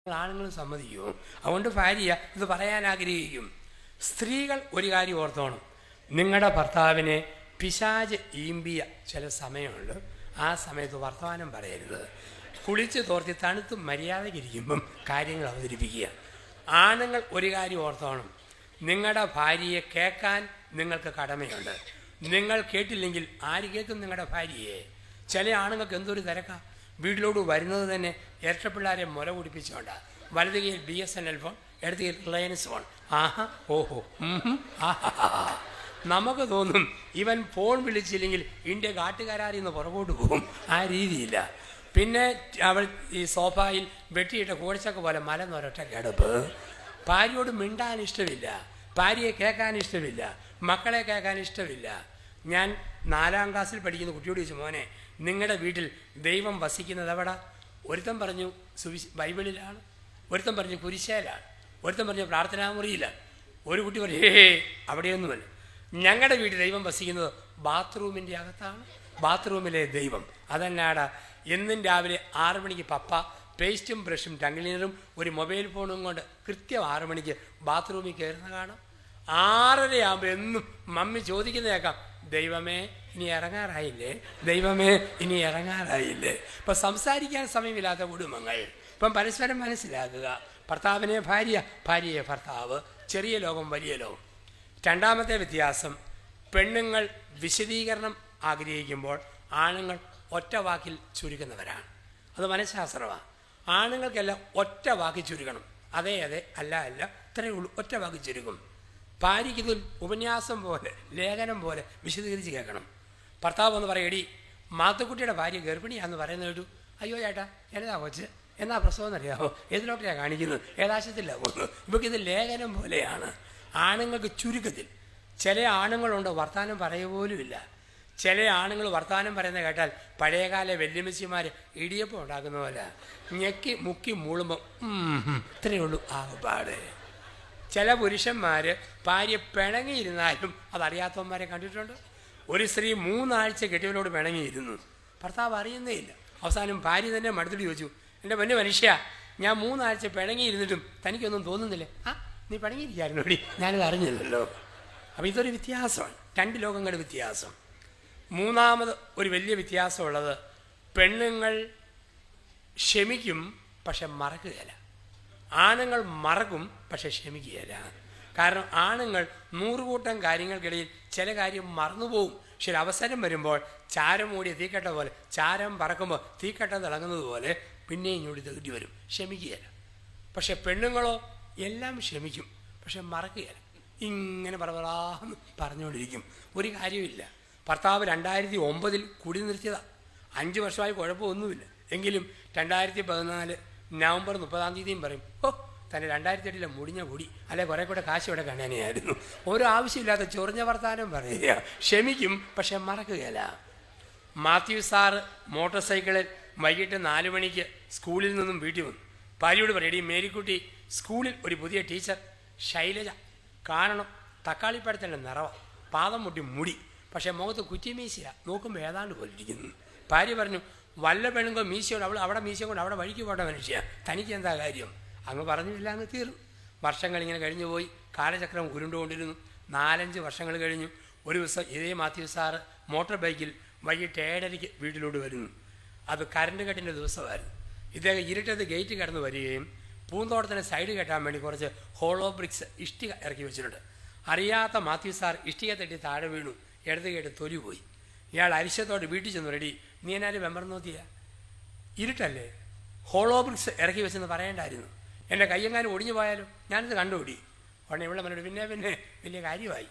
ആണുങ്ങൾ സമ്മതിക്കും. അതുകൊണ്ട് ഭാര്യ ഇത് പറയാൻ ആഗ്രഹിക്കും. സ്ത്രീകൾ ഒരു കാര്യം ഓർത്തോണം, നിങ്ങളുടെ ഭർത്താവിനെ പിശാച് ഈമ്പിയ ചില സമയമുണ്ട്. ആ സമയത്ത് വർത്തമാനം പറയരുത്. കുളിച്ച് തോർത്തി തണുത്ത് മര്യാദയ്ക്കിരിക്കുമ്പം കാര്യങ്ങൾ അവതരിപ്പിക്കുക. ആണുങ്ങൾ ഒരു കാര്യം ഓർത്തോണം, നിങ്ങളുടെ ഭാര്യയെ കേൾക്കാൻ നിങ്ങൾക്ക് കടമയുണ്ട്. നിങ്ങൾ കേട്ടില്ലെങ്കിൽ ആര് കേൾക്കും നിങ്ങളുടെ ഭാര്യയെ? ചില ആണുങ്ങൾക്ക് എന്തൊരു തിരക്കാണ്. വീട്ടിലോട്ട് വരുന്നത് തന്നെ ഇരട്ടപ്പിള്ളാരെ മുല കുടിപ്പിച്ചുകൊണ്ടാണ്. വലത് കയ്യിൽ BSNL ഫോൺ, ഇടത് കയ്യിൽ റിലയൻസ് ഫോൺ. ആഹാ, ഓഹോ, ആഹാ. നമുക്ക് തോന്നും ഇവൻ ഫോൺ വിളിച്ചില്ലെങ്കിൽ ഇന്ത്യ കാട്ടുകാരാരിന്ന് പുറകോട്ട് പോകും. ആ രീതിയില്ല. പിന്നെ അവൾ ഈ സോഫായിൽ വെട്ടിയിട്ട കൂടച്ചക്ക പോലെ മലന്നൊരൊറ്റ കിടപ്പ്. ഭാര്യയോട് മിണ്ടാൻ ഇഷ്ടമില്ല, ഭാര്യയെ കേൾക്കാൻ ഇഷ്ടമില്ല, മക്കളെ കേൾക്കാൻ ഇഷ്ടമില്ല. ഞാൻ 4ാം ക്ലാസ്സിൽ പഠിക്കുന്ന കുട്ടിയോട് ചോദിച്ചു, മോനെ നിങ്ങളുടെ വീട്ടിൽ ദൈവം വസിക്കുന്നത് എവിടെ? ഒരുത്തൻ പറഞ്ഞു ബൈബിളിലാണ്, ഒരുത്തൻ പറഞ്ഞു കുരിശയിലാണ്, ഒരുത്തൻ പറഞ്ഞു പ്രാർത്ഥനാമുറിയിലാണ്. ഒരു കുട്ടി പറഞ്ഞു അവിടെയൊന്നുമല്ല, ഞങ്ങളുടെ വീട്ടിൽ ദൈവം വസിക്കുന്നത് ബാത്റൂമിൻ്റെ അകത്താണ്. ബാത്റൂമിലെ ദൈവം അതല്ലാടാ. എന്നും രാവിലെ 6 മണിക്ക് പപ്പ പേസ്റ്റും ബ്രഷും ടങ്ക്ലീനറും ഒരു മൊബൈൽ ഫോണും കൊണ്ട് കൃത്യം 6 മണിക്ക് ബാത്റൂമിൽ കയറുന്ന കാണാം. 6:30 എന്നും മമ്മി ചോദിക്കുന്ന കേൾക്കാം, ദൈവമേ ഇനി ഇറങ്ങാറായില്ലേ, ദൈവമേ ഇനി ഇറങ്ങാറായില്ലേ. ഇപ്പം സംസാരിക്കാൻ സമയമില്ലാത്ത കുടുംബങ്ങൾ. ഇപ്പം പരസ്പരം മനസ്സിലാക്കുക. ഭർത്താവിനെ ഭാര്യ, ഭാര്യയെ ഭർത്താവ്. ചെറിയ ലോകം, വലിയ ലോകം. രണ്ടാമത്തെ വ്യത്യാസം, പെണ്ണുങ്ങൾ വിശദീകരണം ആഗ്രഹിക്കുമ്പോൾ ആണുങ്ങൾ ഒറ്റ വാക്കിൽ ചുരുക്കുന്നവരാണ്. അത് മനഃശാസ്ത്രമാണ്. ആണുങ്ങൾക്കെല്ലാം ഒറ്റ വാക്കിൽ ചുരുക്കണം. അതെ അതെ, അല്ല അല്ല, ഇത്രയേ ഉള്ളൂ. ഒറ്റ വാക്കിൽ ചുരുക്കും. ഭാര്യയ്ക്കിതിൽ ഉപന്യാസം പോലെ, ലേഖനം പോലെ വിശദീകരിച്ച് കേൾക്കണം. ഭർത്താവ് എന്ന് പറയടി, മാത്തുക്കുട്ടിയുടെ ഭാര്യ ഗർഭിണിയാന്ന് പറയുന്നത് കേട്ടു. അയ്യോ ചേട്ടാ, എന്നതാ കൊച്ച്, എന്നാ പ്രസവം എന്നറിയാമോ, ഏത് ഡോക്ടറെയാണ് കാണിക്കുന്നത്, ഏതാശത്തില്ല പോകുന്നത്. ഇവർക്ക് ഇത് ലേഖനം പോലെയാണ്. ആണുങ്ങൾക്ക് ചുരുക്കത്തിൽ. ചില ആണുങ്ങളുണ്ട് വർത്തമാനം പറയുപോലുമില്ല. ചില ആണുങ്ങൾ വർത്തമാനം പറയുന്നത് കേട്ടാൽ പഴയകാല വല്യമ്മച്ചിമാർ ഇടിയപ്പം ഉണ്ടാക്കുന്ന പോലെ ഞെക്കി മുക്കി മൂളുമ്പം ഇത്രയേ ഉള്ളൂ ആകപ്പാട്. ചില പുരുഷന്മാർ ഭാര്യ പിണങ്ങിയിരുന്നാലും അതറിയാത്തവന്മാരെ കണ്ടിട്ടുണ്ട്. ഒരു സ്ത്രീ 3 ആഴ്ച കെട്ടിയവനോട് പിണങ്ങിയിരുന്നു, ഭർത്താവ് അറിയുന്നേ ഇല്ല. അവസാനം ഭാര്യ തന്നെ മടുത്തിട്ട് ചോദിച്ചു, എൻ്റെ പൊന്നു മനുഷ്യ, ഞാൻ 3 ആഴ്ച പിണങ്ങിയിരുന്നിട്ടും തനിക്കൊന്നും തോന്നുന്നില്ലേ? ആ, നീ പിണങ്ങിയിരിക്കായിരുന്നോടി, ഞാനത് അറിഞ്ഞില്ലല്ലോ. അപ്പം ഇതൊരു വ്യത്യാസമാണ്, 2 ലോകങ്ങളുടെ വ്യത്യാസം. മൂന്നാമത് ഒരു വലിയ വ്യത്യാസമുള്ളത്, പെണ്ണുങ്ങൾ ക്ഷമിക്കും പക്ഷെ മറക്കുകയില്ല. ആണുങ്ങൾ മറക്കും പക്ഷെ ക്ഷമിക്കുകയില്ല. കാരണം ആണുങ്ങൾ 100 കൂട്ടം കാര്യങ്ങൾക്കിടയിൽ ചില കാര്യം മറന്നുപോകും. പക്ഷെ അവസരം വരുമ്പോൾ ചാരം മൂടിയ തീക്കട്ട പോലെ, ചാരം പറക്കുമ്പോൾ തീക്കട്ട തിളങ്ങുന്നത് പോലെ പിന്നെയും ഇങ്ങോട്ട് തേടി വരും. ക്ഷമിക്കുകയില്ല. പക്ഷെ പെണ്ണുങ്ങളോ എല്ലാം ക്ഷമിക്കും പക്ഷെ മറക്കുകയില്ല. ഇങ്ങനെ പറവറാന്ന് പറഞ്ഞുകൊണ്ടിരിക്കും. ഒരു കാര്യമില്ല. ഭർത്താവ് 2009 കുടി നിർത്തിയതാണ്. 5 വർഷമായി കുഴപ്പമൊന്നുമില്ല. എങ്കിലും 2014 നവംബർ 30 പറയും, ഓ തന്നെ 2008 മുടിഞ്ഞ കുടി, അല്ലെ കുറെ കൂടെ കാശ് ഇവിടെ കാണാനായിരുന്നു. ഓരോ ആവശ്യമില്ലാത്ത ചൊറിഞ്ഞ വർത്താനം പറയുക. ക്ഷമിക്കും പക്ഷെ മറക്കുകയില്ല. മാത്യു സാറ് മോട്ടോർ സൈക്കിളിൽ വൈകിട്ട് 4 മണിക്ക് സ്കൂളിൽ നിന്നും വീട്ടിൽ വന്നു. ഭാര്യയോട് പറയടി, മേരിക്കുട്ടി സ്കൂളിൽ ഒരു പുതിയ ടീച്ചർ ശൈലജ കാണണം. തക്കാളിപ്പഴത്തിൻ്റെ നിറവ, പാദം മുട്ടി മുടി, പക്ഷേ മുഖത്ത് കുറ്റിമീശയ, നോക്കുമ്പോൾ ഏതാണ്ട് പോലിരിക്കുന്നു. ഭാര്യ പറഞ്ഞു, വല്ല പെണ്ണുങ്കോ മീശയോട് അവൾ അവിടെ മീശ കൊണ്ട് അവിടെ വഴിക്ക് പോട്ടെ മനുഷ്യ, തനിക്ക് എന്താ കാര്യം? അങ്ങ് പറഞ്ഞില്ല, അങ്ങ് തീർന്നു. വർഷങ്ങളിങ്ങനെ കഴിഞ്ഞു പോയി. കാലചക്രം ഉരുണ്ടുകൊണ്ടിരുന്നു. 4-5 വർഷങ്ങൾ കഴിഞ്ഞു. ഒരു ദിവസം ഇതേ മാത്യു സാറ് മോട്ടോർ ബൈക്കിൽ വൈകിട്ട് 7:30 വീട്ടിലോട്ട് വരുന്നു. അത് കറണ്ട് കെട്ടിൻ്റെ ദിവസമായിരുന്നു. ഇദ്ദേഹം ഇരുട്ടത്ത് ഗേറ്റ് കടന്ന് വരികയും പൂന്തോട്ടത്തിന് സൈഡ് കെട്ടാൻ വേണ്ടി കുറച്ച് ഹോളോ ബ്രിക്സ് ഇഷ്ടിക ഇറക്കി വെച്ചിട്ടുണ്ട്. അറിയാത്ത മാത്യു സാർ ഇഷ്ടിക തട്ടി താഴെ വീണു. ഇടത് കേട്ട് തൊലി പോയി. ഇയാൾ അരിശത്തോട് വീട്ടിൽ ചെന്നു, റെഡി നീ എന്നാലും വെമ്പർ നോക്കിയ, ഇരുട്ടല്ലേ, ഹോളോ ബ്രിക്സ് ഇറക്കി വെച്ചെന്ന് പറയേണ്ടായിരുന്നു. എൻ്റെ കയ്യെങ്ങാനും ഒടിഞ്ഞു പോയാലും ഞാനിത് കണ്ടുപിടി. ഉടനെ ഇവിടെ പറഞ്ഞിട്ട് പിന്നെ വലിയ കാര്യമായി.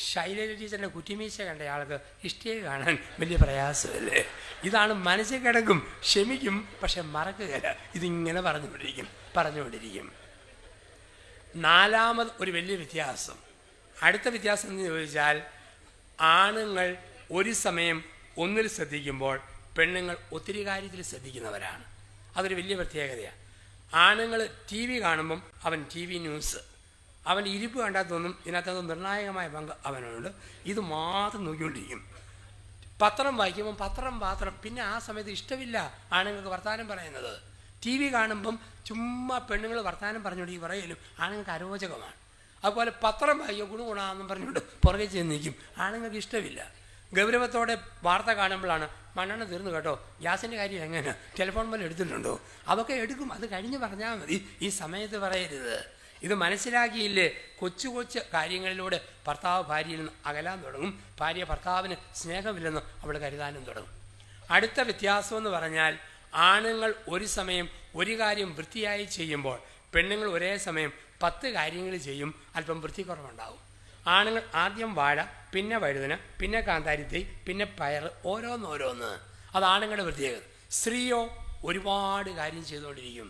ശൈലജ ടീച്ചറിൻ്റെ കുറ്റിമീശ കണ്ട ആൾക്ക് ഇഷ്ടിക കാണാൻ വലിയ പ്രയാസമല്ലേ. ഇതാണ് മനസ്സിൽ കിടക്കും, ക്ഷമിക്കും പക്ഷെ മറക്കുകയില്ല. ഇതിങ്ങനെ പറഞ്ഞുകൊണ്ടിരിക്കും. 4ാമത് ഒരു വലിയ വ്യത്യാസം. അടുത്ത വ്യത്യാസം എന്ന് ചോദിച്ചാൽ, ആണുങ്ങൾ ഒരു സമയം ഒന്നിൽ ശ്രദ്ധിക്കുമ്പോൾ പെണ്ണുങ്ങൾ ഒത്തിരി കാര്യത്തിൽ ശ്രദ്ധിക്കുന്നവരാണ്. അതൊരു വലിയ പ്രത്യേകതയാണ്. ആണുങ്ങൾ TV കാണുമ്പം അവൻ TV ന്യൂസ്, അവൻ്റെ ഇരിപ്പ് കണ്ടാൽ തോന്നും ഇതിനകത്ത് നിർണായകമായ പങ്ക് അവനുണ്ട്. ഇത് മാത്രം നോക്കിക്കൊണ്ടിരിക്കും. പത്രം വായിക്കുമ്പം പത്രം, പിന്നെ ആ സമയത്ത് ഇഷ്ടമില്ല ആണുങ്ങൾക്ക് വർത്തമാനം പറയുന്നത്. TV കാണുമ്പം ചുമ്മാ പെണ്ണുങ്ങൾ വർത്തമാനം പറഞ്ഞുകൊണ്ട് ഈ പറയലും ആണുങ്ങൾക്ക് അരോചകമാണ്. അതുപോലെ പത്രം വായിക്കും ഗുണഗുണമെന്നും പറഞ്ഞുകൊണ്ട് പുറകെ ചെന്ന് നിൽക്കും, ആണുങ്ങൾക്ക് ഇഷ്ടമില്ല. ഗൗരവത്തോടെ വാർത്ത കാണുമ്പോഴാണ് മണ്ണെണ്ണ തീർന്നു കേട്ടോ, ഗ്യാസിൻ്റെ കാര്യം എങ്ങനെ, ടെലിഫോൺ പോലെ എടുത്തിട്ടുണ്ടോ, അതൊക്കെ എടുക്കും. അത് കഴിഞ്ഞ് പറഞ്ഞാൽ മതി, ഈ സമയത്ത് പറയരുത്. ഇത് മനസ്സിലാക്കിയില്ലേ, കൊച്ചു കൊച്ചു കാര്യങ്ങളിലൂടെ ഭർത്താവ് ഭാര്യയിൽ നിന്ന് അകലാൻ തുടങ്ങും, ഭാര്യ ഭർത്താവിന് സ്നേഹമില്ലെന്ന് അവൾ കരുതാനും തുടങ്ങും. അടുത്ത വ്യത്യാസമെന്ന് പറഞ്ഞാൽ, ആണുങ്ങൾ ഒരു സമയം ഒരു കാര്യം വൃത്തിയായി ചെയ്യുമ്പോൾ പെണ്ണുങ്ങൾ ഒരേ സമയം 10 കാര്യങ്ങൾ ചെയ്യും, അല്പം വൃത്തിക്കുറവുണ്ടാവും. ആണുങ്ങൾ ആദ്യം വാഴ, പിന്നെ വഴുതന, പിന്നെ കാന്താരിത്തൈ, പിന്നെ പയർ, ഓരോന്നോരോന്ന്. അത് ആണുങ്ങളുടെ പ്രത്യേകത. സ്ത്രീയോ ഒരുപാട് കാര്യം ചെയ്തുകൊണ്ടിരിക്കും.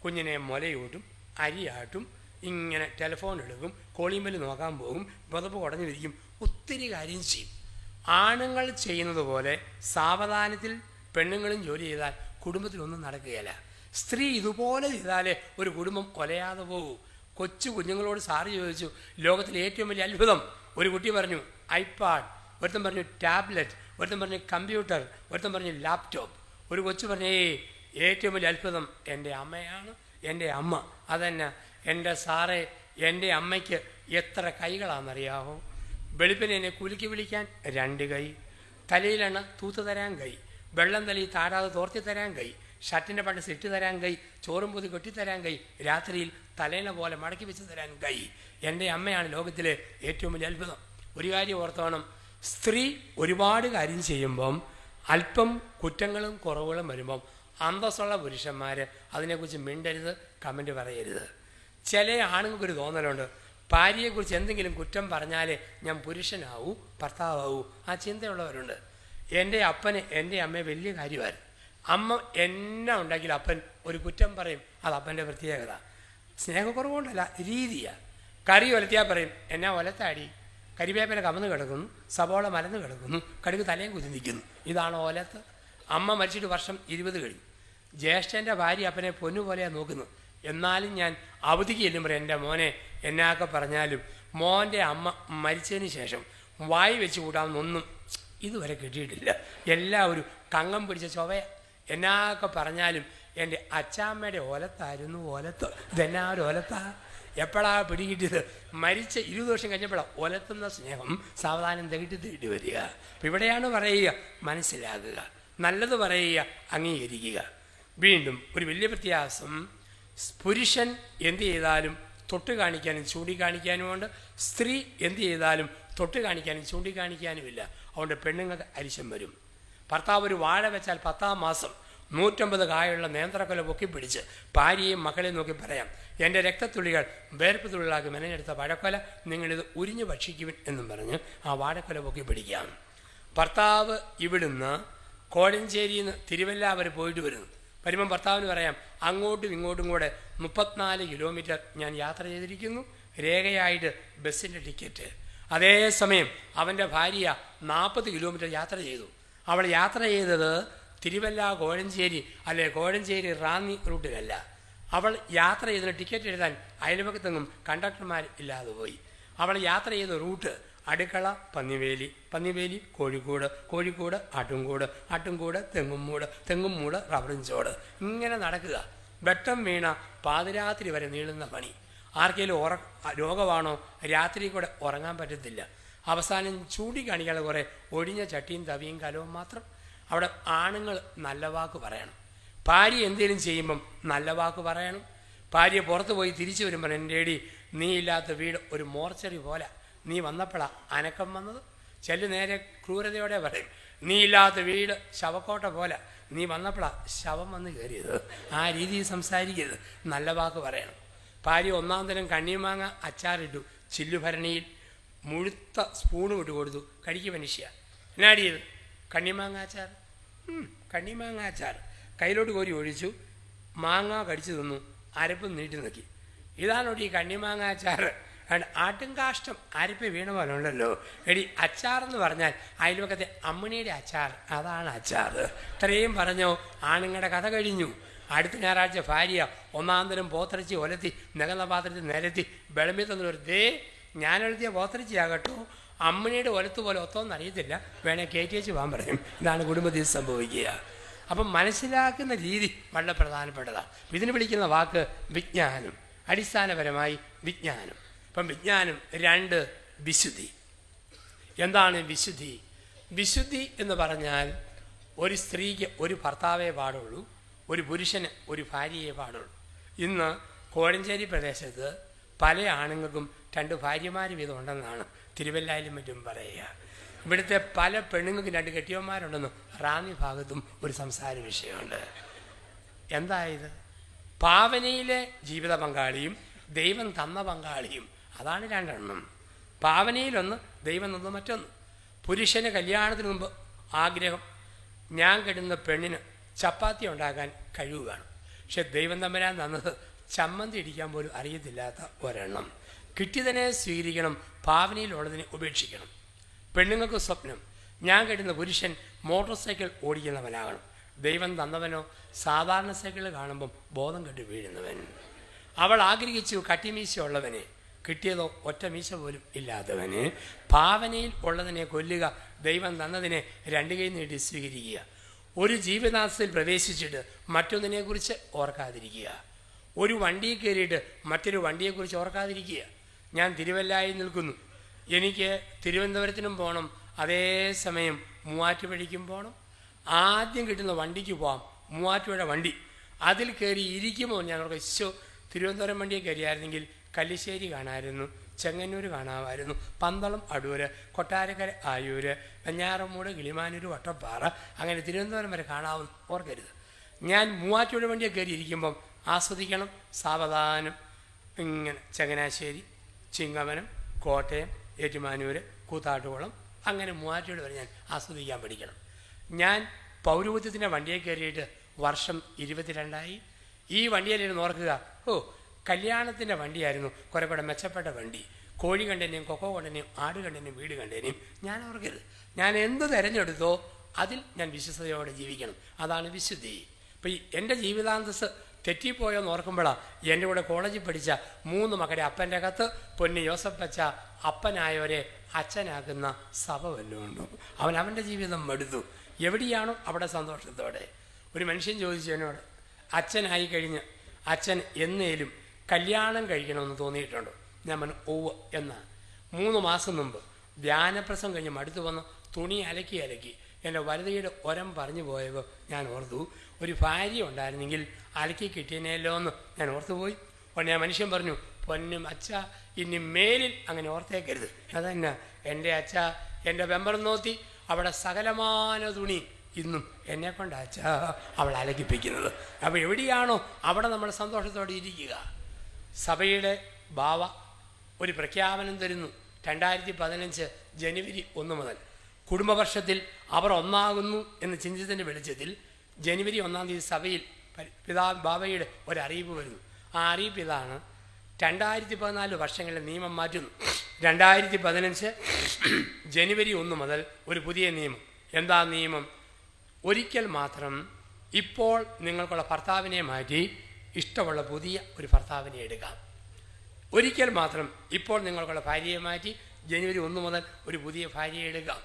കുഞ്ഞിനെ മുലയൂട്ടും, അരിയാട്ടും, ഇങ്ങനെ ടെലിഫോൺ എടുക്കും, കോളിമ്പല് നോക്കാൻ പോകും, പുതപ്പ് കുടഞ്ഞു വിരിക്കും, ഒത്തിരി കാര്യം ചെയ്യും. ആണുങ്ങൾ ചെയ്യുന്നത് പോലെ സാവധാനത്തിൽ പെണ്ണുങ്ങളും ജോലി ചെയ്താൽ കുടുംബത്തിലൊന്നും നടക്കുകയില്ല. സ്ത്രീ ഇതുപോലെ ചെയ്താലേ ഒരു കുടുംബം കൊലയാതെ പോകൂ. കൊച്ചു കുഞ്ഞുങ്ങളോട് സാറ് ചോദിച്ചു, ലോകത്തിലെ ഏറ്റവും വലിയ അത്ഭുതം. ഒരു കുട്ടി പറഞ്ഞു ഐപാഡ്, ഒരുത്തൻ പറഞ്ഞു ടാബ്ലറ്റ്, ഒരുത്തൻ പറഞ്ഞു കമ്പ്യൂട്ടർ, ഒരുത്തൻ പറഞ്ഞു ലാപ്ടോപ്പ്. ഒരു കൊച്ചു പറഞ്ഞേ ഏറ്റവും വലിയ അത്ഭുതം എൻ്റെ അമ്മയാണ്, എൻ്റെ അമ്മ. അതന്നെ എൻ്റെ സാറേ, എൻ്റെ അമ്മയ്ക്ക് എത്ര കൈകളാണെന്നറിയാമോ? വെളുപ്പിനെ എന്നെ കുലുക്കി വിളിക്കാൻ 2 കൈ, തലയിലെണ്ണ തൂത്ത് തരാൻ കൈ, വെള്ളം തലയിൽ താടാതെ തോർത്തി തരാൻ കൈ, ഷർട്ടിൻ്റെ പണ്ട് ഇട്ട് തരാൻ കൈ, ചോറും പൊതി കെട്ടിത്തരാൻ കൈ, രാത്രിയിൽ തലേന പോലെ മടക്കി വെച്ച് തരാൻ കൈ. എൻ്റെ അമ്മയാണ് ലോകത്തിലെ ഏറ്റവും വലിയ അത്ഭുതം. ഒരു കാര്യം ഓർത്തോണം, സ്ത്രീ ഒരുപാട് കാര്യം ചെയ്യുമ്പം അല്പം കുറ്റങ്ങളും കുറവുകളും വരുമ്പം അന്തസ്സുള്ള പുരുഷന്മാർ അതിനെക്കുറിച്ച് മിണ്ടരുത്, കമൻറ്റ് പറയരുത്. ചില ആണുങ്ങൾക്കൊരു തോന്നലുണ്ട്, ഭാര്യയെക്കുറിച്ച് എന്തെങ്കിലും കുറ്റം പറഞ്ഞാലേ ഞാൻ പുരുഷനാവൂ, ഭർത്താവൂ. ആ ചിന്തയുള്ളവരുണ്ട്. എൻ്റെ അപ്പന് എൻ്റെ അമ്മയെ വലിയ കാര്യമായിരുന്നു. അമ്മ എന്നാ ഉണ്ടാക്കിയാൽ അപ്പൻ ഒരു കുറ്റം പറയും, അത് അപ്പൻ്റെ പ്രത്യേകത. സ്നേഹക്കുറവുകൊണ്ടല്ല, രീതിയാണ്. കറി ഒലത്തിയാൽ പറയും എന്നാ ഒലത്താടി, കരിവേപ്പില കമന്ന് കിടക്കുന്നു, സവോള മലന്ന് കിടക്കുന്നു, കടുക് തലയും കുത്തി നിൽക്കുന്നു, ഇതാണ് ഒലത്ത്. അമ്മ മരിച്ചിട്ട് വർഷം 20 കഴിഞ്ഞു. ജ്യേഷ്ഠൻ്റെ ഭാര്യ അപ്പനെ പൊന്നുപോലെയാണ് നോക്കുന്നത്. എന്നാലും ഞാൻ അവധിക്ക് ചെല്ലുമ്പോൾ എൻ്റെ മോനെ എന്നൊക്കെ പറഞ്ഞാലും മോൻ്റെ അമ്മ മരിച്ചതിന് ശേഷം വായി വെച്ച് കൂടാമെന്നൊന്നും ഇതുവരെ കിട്ടിയിട്ടില്ല. എല്ലാവരും കങ്ങം പിടിച്ച ചൊവയ. എന്നൊക്കെ പറഞ്ഞാലും എൻ്റെ അച്ചാമ്മയുടെ ഒലത്തായിരുന്നു ഒലത്ത്. ഇതെന്നാ ഒരു ഒലത്താ, എപ്പോഴാണ് പിടികിട്ടിയത്? മരിച്ച 20 വർഷം കഴിഞ്ഞപ്പോഴാണ് ഒലത്തുന്ന സ്നേഹം സാവധാനം തികട്ടി വരിക. അപ്പം ഇവിടെയാണ് പറയുക, മനസ്സിലാക്കുക, നല്ലത് പറയുക, അംഗീകരിക്കുക. വീണ്ടും ഒരു വലിയ വ്യത്യാസം, പുരുഷൻ എന്ത് ചെയ്താലും തൊട്ട് കാണിക്കാനും ചൂണ്ടിക്കാണിക്കാനുമുണ്ട്, സ്ത്രീ എന്ത് ചെയ്താലും തൊട്ട് കാണിക്കാനും ചൂണ്ടിക്കാണിക്കാനുമില്ല. അതുകൊണ്ട് പെണ്ണുങ്ങൾക്ക് അരിശം വരും. ഭർത്താവ് ഒരു വാഴ വെച്ചാൽ 10-ാം മാസം 150 കായുള്ള നേന്ത്രക്കൊല പൊക്കിപ്പിടിച്ച് ഭാര്യയും മക്കളെയും നോക്കി പറയാം, എൻ്റെ രക്തത്തുള്ളികൾ വേർപ്പ് തുള്ളികളാക്കി മെനഞ്ഞെടുത്ത വാഴക്കൊല നിങ്ങളിത് ഉരിഞ്ഞു ഭക്ഷിക്കുവിൻ എന്നും പറഞ്ഞ് ആ വാഴക്കൊല പൊക്കിപ്പിടിക്കാം. ഭർത്താവ് ഇവിടുന്ന് കോഴഞ്ചേരിയിൽ നിന്ന് തിരുവല്ല വരെ പോയിട്ട് വരുമ്പം ഭർത്താവിന് പറയാം, അങ്ങോട്ടും ഇങ്ങോട്ടും കൂടെ 34 കിലോമീറ്റർ ഞാൻ യാത്ര ചെയ്തിരിക്കുന്നു, രേഖയായിട്ട് ബസ്സിൻ്റെ ടിക്കറ്റ്. അതേസമയം അവൻ്റെ ഭാര്യ 40 കിലോമീറ്റർ യാത്ര ചെയ്തു. അവൾ യാത്ര ചെയ്തത് തിരുവല്ല കോഴഞ്ചേരി അല്ലെ കോഴഞ്ചേരി റാന്നി റൂട്ടിലല്ല. അവൾ യാത്ര ചെയ്തതിന് ടിക്കറ്റ് എഴുതാൻ അയൽപക്കത്തെങ്ങും കണ്ടക്ടർമാർ ഇല്ലാതെ പോയി. അവൾ യാത്ര ചെയ്ത റൂട്ട് അടുക്കള പന്നിവേലി, പന്നിവേലി കോഴിക്കോട്, കോഴിക്കോട് ആട്ടുംകൂട്, ആട്ടുംകൂട് തെങ്ങുംമൂട്, തെങ്ങുംമൂട് റബ്ബറിൻചോട്. ഇങ്ങനെ നടക്കുക. വെട്ടം വീണ പാതിരാത്രി വരെ നീളുന്ന പണി. ആർക്കെങ്കിലും രോഗമാണോ, രാത്രി കൂടെ ഉറങ്ങാൻ പറ്റത്തില്ല. അവസാനം ചൂണ്ടിക്കാണിക്കാതെ കുറേ ഒഴിഞ്ഞ ചട്ടിയും തവിയും കലവും മാത്രം. അവിടെ ആണുങ്ങൾ നല്ല വാക്ക് പറയണം. ഭാര്യ എന്തെങ്കിലും ചെയ്യുമ്പം നല്ല വാക്ക് പറയണം. ഭാര്യ പുറത്ത് പോയി തിരിച്ചു വരുമ്പോൾ, എൻ്റെ എടി നീ ഇല്ലാത്ത വീട് ഒരു മോർച്ചറി പോലെ, നീ വന്നപ്പോഴാണ് അനക്കം വന്നത്. ചെല്ലു നേരെ ക്രൂരതയോടെ പറയും, നീ ഇല്ലാത്ത വീട് ശവക്കോട്ട പോലെ, നീ വന്നപ്പോഴാണ് ശവം വന്ന് കയറിയത്. ആ രീതിയിൽ സംസാരിക്കരുത്, നല്ല വാക്ക് പറയണം. ഭാര്യ 1-ാം തരം കണ്ണിമാങ്ങ അച്ചാറിട്ടു, ചില്ലുഭരണിയിൽ മുഴുത്ത സ്പൂണ് വിട്ട് കൊടുത്തു, കഴിക്ക് മനുഷ്യ. എന്നാടി ചെയ്ത്? കണ്ണിമാങ്ങ അച്ചാർ. കണ്ണിമാങ്ങ അച്ചാർ കയ്യിലോട്ട് കോരി ഒഴിച്ചു, മാങ്ങ കടിച്ചു തിന്നു, അരപ്പും നീട്ടി നോക്കി. ഇതാണോടി കണ്ണിമാങ്ങ അച്ചാർ? ആട്ടും കാഷ്ടം അരപ്പ് വീണ പോലെ ഉണ്ടല്ലോ. എടി അച്ചാറെന്ന് പറഞ്ഞാൽ അയൽവക്കത്തെ അമ്മിണിയുടെ അച്ചാർ, അതാണ് അച്ചാർ. ഇത്രയും പറഞ്ഞോ, ആണുങ്ങളുടെ കഥ കഴിഞ്ഞു. അടുത്ത ഞായറാഴ്ച ഭാര്യ 1-ാം തരം പോത്തിറച്ചി ഒലത്തി നികന്ന പാത്രത്തിൽ നിരത്തി വിളമ്പി തന്നൊരു ദേ ഞാനെഴുതിയ പോത്തിറച്ചിയാകട്ടോ, അമ്മിണിയുടെ ഒലത്ത് പോലെ ഒത്തോന്ന് അറിയത്തില്ല, വേണേൽ KTH പോകാൻ പറയും. ഇതാണ് കുടുംബത്തിൽ സംഭവിക്കുക. അപ്പം മനസ്സിലാക്കുന്ന രീതി വളരെ പ്രധാനപ്പെട്ടതാണ്. ഇതിന് വിളിക്കുന്ന വാക്ക് വിജ്ഞാനം. അടിസ്ഥാനപരമായി വിജ്ഞാനം. ഇപ്പം വിജ്ഞാനം 2 വിശുദ്ധി. എന്താണ് വിശുദ്ധി? വിശുദ്ധി എന്ന് പറഞ്ഞാൽ ഒരു സ്ത്രീക്ക് ഒരു ഭർത്താവേ പാടുള്ളൂ, ഒരു പുരുഷന് ഒരു ഭാര്യയെ പാടുള്ളൂ. ഇന്ന് കോഴഞ്ചേരി പ്രദേശത്ത് പല ആണുങ്ങൾക്കും 2 ഭാര്യമാർ വീതം ഉണ്ടെന്നാണ് തിരുവല്ലായിലും മറ്റും പറയുക. ഇവിടുത്തെ പല പെണ്ണുങ്ങൾക്കും 2 കെട്ടിയന്മാരുണ്ടെന്നും റാന്നി ഭാഗത്തും ഒരു സംസാര വിഷയമുണ്ട്. എന്തായത്? പാവനയിലെ ജീവിത പങ്കാളിയും ദൈവം തന്ന പങ്കാളിയും, അതാണ് 2 എണ്ണം. പാവനയിലൊന്ന്, ദൈവം തന്ന മറ്റൊന്ന്. പുരുഷന് കല്യാണത്തിന് മുമ്പ് ആഗ്രഹം, ഞാൻ കെടുന്ന പെണ്ണിന് ചപ്പാത്തി ഉണ്ടാക്കാൻ കഴിവ് കാണും. പക്ഷെ ദൈവം തമ്പുരാൻ തന്നത് ചമ്മന്തി ഇടിക്കാൻ പോലും അറിയത്തില്ലാത്ത ഒരെണ്ണം. കിട്ടിയതിനെ സ്വീകരിക്കണം, ഭാവനയിലുള്ളതിനെ ഉപേക്ഷിക്കണം. പെണ്ണുങ്ങൾക്ക് സ്വപ്നം, ഞാൻ കെട്ടുന്ന പുരുഷൻ മോട്ടോർ സൈക്കിൾ ഓടിക്കുന്നവനാകണം. ദൈവം തന്നവനോ സാധാരണ സൈക്കിൾ കാണുമ്പം ബോധം കെട്ട് വീഴുന്നവൻ. അവൾ ആഗ്രഹിച്ചു കട്ടിമീശ ഉള്ളവനെ, കിട്ടിയതോ ഒറ്റ മീശ പോലും ഇല്ലാത്തവന്. ഭാവനയിൽ ഉള്ളതിനെ കൊല്ലുക, ദൈവം തന്നതിനെ 2 കൈ നീട്ടി സ്വീകരിക്കുക. ഒരു ജീവിതാംശത്തിൽ പ്രവേശിച്ചിട്ട് മറ്റൊന്നിനെക്കുറിച്ച് ഓർക്കാതിരിക്കുക. ഒരു വണ്ടിയിൽ കയറിയിട്ട് മറ്റൊരു വണ്ടിയെക്കുറിച്ച് ഓർക്കാതിരിക്കുക. ഞാൻ തിരുവല്ലായിൽ നിൽക്കുന്നു, എനിക്ക് തിരുവനന്തപുരത്തിനും പോകണം, അതേസമയം മൂവാറ്റുപുഴയ്ക്കും പോകണം. ആദ്യം കിട്ടുന്ന വണ്ടിക്ക് പോകാം, മൂവാറ്റുപുഴ വണ്ടി. അതിൽ കയറി ഇരിക്കുമ്പോൾ ഞാൻ തിരുവനന്തപുരം വണ്ടിയെ കയറിയായിരുന്നെങ്കിൽ കല്ലിശ്ശേരി കാണാമായിരുന്നു, ചെങ്ങന്നൂർ കാണാമായിരുന്നു, പന്തളം അടൂര്, കൊട്ടാരക്കര ആയൂര്, വെഞ്ഞാറമൂട്, കിളിമാനൂർ, വട്ടപ്പാറ, അങ്ങനെ തിരുവനന്തപുരം വരെ കാണാമെന്ന് ഓർക്കരുത്. ഞാൻ മൂവാറ്റുപുഴ വണ്ടിയെ കയറി ഇരിക്കുമ്പം ആസ്വദിക്കണം, സാവധാനം ഇങ്ങനെ ചങ്ങനാശ്ശേരി, ചിങ്ങവനം, കോട്ടയം, ഏറ്റുമാനൂര്, കൂത്താട്ടുകുളം, അങ്ങനെ മൂവാറ്റുപുഴ വരെ ഞാൻ ആസ്വദിക്കാൻ പഠിക്കണം. ഞാൻ പൗരോഹിത്യത്തിൻ്റെ വണ്ടിയെ കയറിയിട്ട് വർഷം 22ആയി. ഈ വണ്ടിയിലിരുന്ന് ഓർക്കുക, കല്യാണത്തിൻ്റെ വണ്ടിയായിരുന്നു കുറേ കൂടെ മെച്ചപ്പെട്ട വണ്ടി. കോഴി കണ്ടേനെയും കൊക്കോ കണ്ടേനെയും ആട് കണ്ടേനെയും വീട് കണ്ടേനെയും ഞാൻ ഓർക്കരുത്. ഞാൻ എന്ത് തിരഞ്ഞെടുത്തോ അതിൽ ഞാൻ വിശ്വസ്തയോടെ ജീവിക്കണം. അതാണ് വിശുദ്ധി. ഇപ്പം എൻ്റെ ജീവിതാന്തസ് തെറ്റിപ്പോയെന്ന് ഓർക്കുമ്പോഴാണ് എൻ്റെ കൂടെ കോളേജിൽ പഠിച്ച 3 മക്കളുടെ അപ്പൻ്റെ കത്ത്, പൊന്നി യോസഫ് അച്ഛ, അപ്പനായവരെ അച്ഛനാക്കുന്ന സഭ വല്ലതും ഉണ്ടോ? അവൻ്റെ ജീവിതം മടുത്തു. എവിടെയാണോ അവിടെ സന്തോഷത്തോടെ. ഒരു മനുഷ്യൻ ചോദിച്ചു എന്നോട്, അച്ഛനായി കഴിഞ്ഞ് അച്ഛൻ എന്നേലും കല്യാണം കഴിക്കണമെന്ന് തോന്നിയിട്ടുണ്ടോ? ഞാൻ പറഞ്ഞു ഓവ് എന്നാണ്. 3 മാസം മുമ്പ് ധ്യാനപ്രസം കഴിഞ്ഞ് മടുത്തു വന്ന് തുണി അലക്കി എൻ്റെ വലുതയുടെ ഒരം പറഞ്ഞു പോയപ്പോൾ ഞാൻ ഓർത്തു, ഒരു ഭാര്യ ഉണ്ടായിരുന്നെങ്കിൽ അലക്കി കിട്ടിയനല്ലോ എന്ന് ഞാൻ ഓർത്തുപോയി. ഉടനെ ആ മനുഷ്യൻ പറഞ്ഞു, പൊന്നും അച്ഛ, ഇനി മേലിൽ അങ്ങനെ ഓർത്തേക്കരുത്. അതന്നെ എൻ്റെ അച്ഛ, എൻ്റെ വെമ്പർ നോത്തി അവിടെ സകലമാന തുണി ഇന്നും എന്നെക്കൊണ്ട് അച്ഛ അവൾ അലക്കിപ്പിക്കുന്നത്. അപ്പോൾ എവിടെയാണോ അവിടെ നമ്മൾ സന്തോഷത്തോടെ ഇരിക്കുക. സഭയുടെ ബാവ ഒരു പ്രഖ്യാപനം തരുന്നു. 2015 ജനുവരി 1 മുതൽ കുടുംബവർഷത്തിൽ അവർ ഒന്നാകുന്നു എന്ന് ചിന്തിച്ചതിൻ്റെ വെളിച്ചത്തിൽ ജനുവരി 1-ാം തീയതി സഭയിൽ ബാവയുടെ ഒരറിയിപ്പ് വരുന്നു. ആ അറിയിപ്പ് ഇതാണ്: 2014 വർഷങ്ങളിലെ നിയമം മാറ്റുന്നു. 2015 ജനുവരി 1 മുതൽ ഒരു പുതിയ നിയമം. എന്താ നിയമം? ഒരിക്കൽ മാത്രം ഇപ്പോൾ നിങ്ങൾക്കുള്ള ഭർത്താവിനെ മാറ്റി ഇഷ്ടമുള്ള പുതിയ ഒരു ഭർത്താവിനെ എടുക്കാം. ഒരിക്കൽ മാത്രം ഇപ്പോൾ നിങ്ങൾക്കുള്ള ഭാര്യയെ മാറ്റി ജനുവരി 1 മുതൽ ഒരു പുതിയ ഭാര്യയെ എടുക്കാം.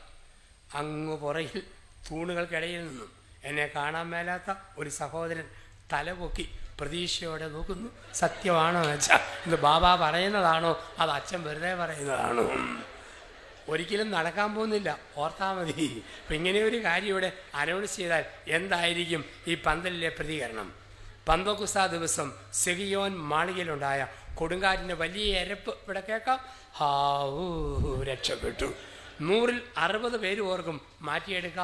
അങ്ങ് പുറകിൽ തൂണുകൾക്കിടയിൽ നിന്നും എന്നെ കാണാൻ മേലാത്ത ഒരു സഹോദരൻ തലപൊക്കി പ്രതീക്ഷയോടെ നോക്കുന്നു. സത്യമാണോ അച്ഛാ? ഇത് ബാബ പറയുന്നതാണോ അത് അച്ഛൻ വെറുതെ പറയുന്നതാണോ? ഒരിക്കലും നടക്കാൻ പോകുന്നില്ല, ഓർത്താൽ മതി. അപ്പം ഇങ്ങനെയൊരു കാര്യം ഇവിടെ അനൗൺസ് ചെയ്താൽ എന്തായിരിക്കും ഈ പന്തലിലെ പ്രതികരണം? പന്തോക്കുസ്താ ദിവസം സെഗിയോൻ മാളികയിലുണ്ടായ കൊടുങ്കാറ്റിൻ്റെ വലിയ എരപ്പ് ഇവിടെ കേൾക്കാം. രക്ഷപ്പെട്ടു. 100-ൽ 60 പേര് ഓർക്കും മാറ്റിയെടുക്കാം.